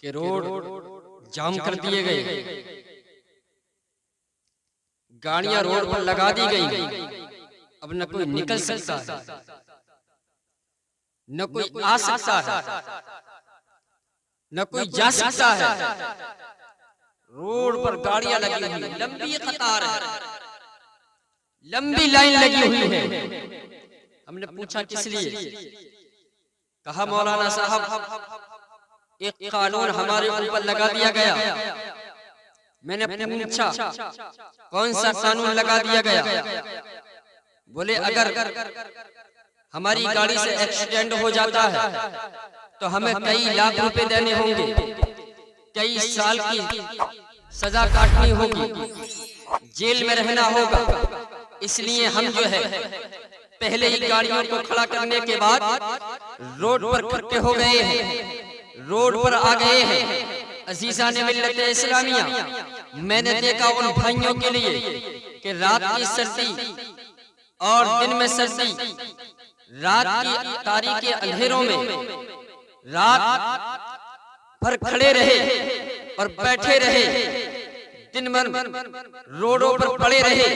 کہ روڈ جام کر دیے گئے، گاڑیاں روڈ پر لگا دی گئی، اب نہ کوئی نکل سکتا ہے نہ کوئی آ سکتا ہے نہ کوئی جا سکتا ہے۔ روڈ پر گاڑیاں لگی ہوئی، لمبی قطار ہے، لمبی لائن لگی ہوئی ہے۔ ہم نے پوچھا کس لیے؟ کہا مولانا صاحب ایک قانون ہمارے اوپر لگا دیا گیا۔ میں نے پوچھا کون سا قانون لگا دیا گیا؟ بولے اگر ہماری گاڑی سے ایکسیڈنٹ ہو جاتا ہے تو ہمیں کئی لاکھ روپے دینے ہوں گے، کئی سال کی سزا کاٹنی ہوگی، جیل میں رہنا ہوگا۔ اس لیے ہم جو ہے پہلے ہی گاڑیوں کو کھڑا کرنے کے بعد روڈ پر اکٹھے ہو گئے ہیں، روڈ پر آ گئے ہیں۔ عزیزان ملت اسلامیہ، میں نے دیکھا ان بھائیوں کے لیے کہ رات کی سردی اور دن میں سردی، رات کی تاریکی اندھیروں میں رات بھر کھڑے رہے اور بیٹھے رہے، دن بھر روڈوں پر پڑے رہے،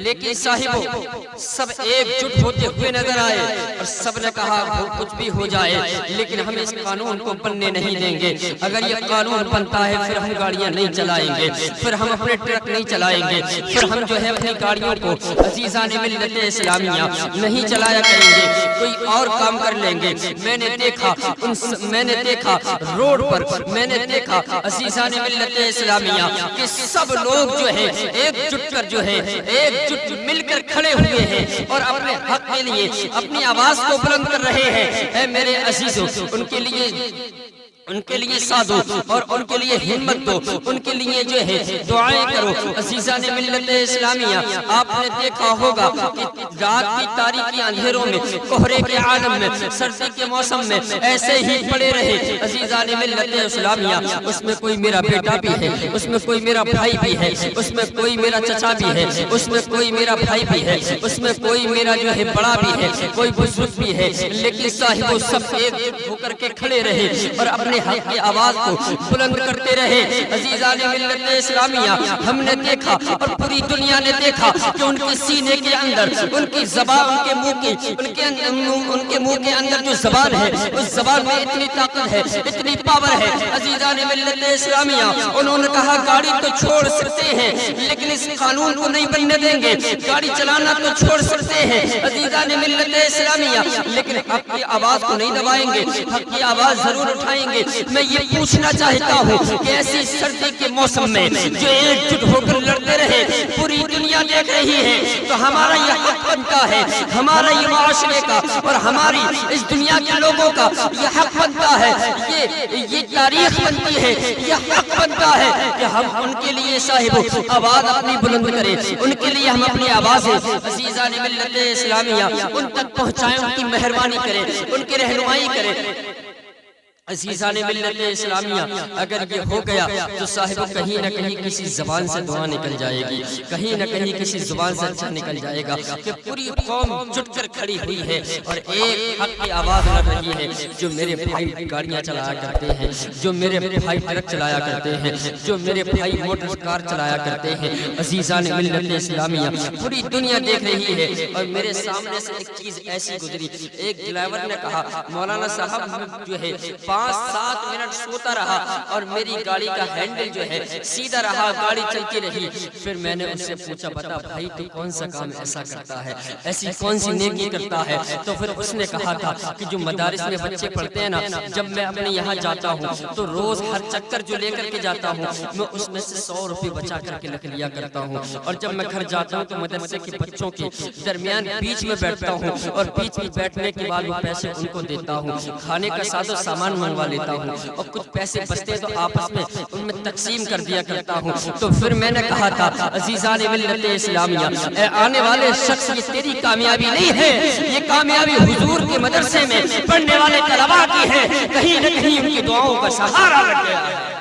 لیکن صاحبوں سب ایک جٹ ہوتے ہوئے نظر آئے اور سب نے کہا وہ کچھ بھی ہو جائے لیکن ہم اس قانون کو بننے نہیں دیں گے۔ اگر یہ قانون بنتا ہے پھر ہم گاڑیاں نہیں چلائیں گے، پھر ہم اپنے ٹرک نہیں چلائیں گے، پھر ہم جو ہے اپنی گاڑیوں کو عزیزان ملت اسلامیہ نہیں چلایا کریں گے، کوئی اور کام کر لیں گے۔ میں نے دیکھا روڈ پر، میں نے دیکھا عزیزان ملت اسلامیہ کہ سب لوگ جو ہے ایک جٹ کر جو ہے ایک جٹ مل کر کھڑے ہوئے ہیں اور اپنے حق کے لیے اپنی آواز کو بلند کر رہے ہیں۔ اے میرے عزیزوں، ان کے لیے ساتھ دو اور ان کے لیے ہمت دو، ان کے لیے جو ہے دعائیں کرو۔ عزیزان ملت اسلامیہ، آپ نے دیکھا ہوگا کہ رات کی تاریکی اندھیروں میں، کوہرے کے عالم میں، سردی کے موسم میں ایسے ہی پڑے رہے۔ عزیزان ملت اسلامیہ، اس میں کوئی میرا بیٹا بھی ہے، اس میں کوئی میرا بھائی بھی ہے، اس میں کوئی میرا چچا بھی ہے، اس میں کوئی میرا بھائی بھی ہے، اس میں کوئی میرا جو ہے بڑا بھی ہے، کوئی بزرگ بھی ہے، لیکن صاحبوں سب ایک جٹ ہو کر کے کھڑے رہے اور اپنے حق کی آواز کو بلند کرتے رہے۔ عزیزان ملت اسلامیہ، ہم نے دیکھا اور پوری دنیا نے دیکھا کہ ان کے سینے کے اندر، ان کی زبان، ان کے منہ کے اندر جو زبان ہے، اس زبان میں اتنی طاقت ہے، اتنی پاور ہے۔ عزیزان ملت اسلامیہ، انہوں نے کہا گاڑی تو چھوڑ سکتے ہیں لیکن اس قانون کو نہیں بننے دیں گے، گاڑی چلانا تو چھوڑ سکتے ہیں عزیزان ملت اسلامیہ، لیکن حق کی آواز کو نہیں دبائیں گے، حق کی آواز ضرور اٹھائیں گے۔ میں یہ پوچھنا چاہتا ہوں کہ ایسی سردی کے موسم میں جو ایک جٹ ہو کر لڑتے رہے، پوری دنیا دیکھ رہی ہے، تو ہمارا یہ حق بنتا ہے، ہمارا یہ معاشرے کا اور ہماری اس دنیا کے لوگوں کا یہ حق بنتا ہے، یہ تاریخ بنتی ہے، یہ حق بنتا ہے کہ ہم ان کے لیے صاحبوں آواز اپنی بلند کریں، ان کے لیے ہم اپنی آوازیں عزیزان ملت اسلامیہ ان تک پہنچائیں، ان کی مہربانی کریں، ان کی رہنمائی کریں۔ عزیزان ملت اسلامیہ، اگر یہ ہو گیا تو صاحب کہیں نہ کہیں کسی زبان سے دعا نکل جائے گی، کہیں نہ کہیں کسی زبان سے اچھا نکل جائے گا کہ پوری قوم جٹ کر کھڑی ہوئی ہے اور ایک حق کی آواز لڑ رہی ہے۔ جو میرے بھائی گاڑیاں چلایا کرتے ہیں، جو میرے بھائی ٹرک چلایا کرتے ہیں، جو میرے بھائی موٹر کار چلایا کرتے ہیں، عزیزان ملت اسلامیہ پوری دنیا دیکھ رہی ہے۔ اور میرے سامنے سے ایک چیز ایسی گزری، ایک ڈرائیور نے کہا مولانا صاحب جو ہے 5-7 منٹ سوتا رہا اور میری گاڑی کا ہینڈل جو ہے سیدھا رہا، گاڑی چلتی رہی۔ پھر میں نے اس سے پوچھا بتا بھائی تو کون سا کام ایسا کرتا ہے، ایسی کون سی نیکی کرتا ہے؟ تو پھر اس نے کہا تھا کہ جو مدارس میں بچے پڑھتے ہیں نا، جب میں اپنے یہاں جاتا ہوں تو روز ہر چکر جو لے کر کے جاتا ہوں میں اس میں سے 100 روپے بچا کر کے رکھ لیا کرتا ہوں، اور جب میں گھر جاتا ہوں تو مدرسے کے بچوں کے درمیان بیچ میں بیٹھتا ہوں اور بیچ میں بیٹھنے کے بعد وہ پیسے ان کو دیتا ہوں، کھانے کا ساز و سامان منگوا لیتا ہوں اور کچھ پیسے بچتے تو آپس میں ان میں تقسیم کر دیا کرتا ہوں۔ تو پھر میں نے کہا تھا عزیزان ملت اسلامیہ، اے آنے والے شخص یہ تیری کامیابی نہیں ہے، یہ کامیابی حضور کے مدرسے میں پڑھنے والے طلباء کی ہے، کہیں نہ کہیں ان کی دعاؤں کا سہارا لگ گیا ہے۔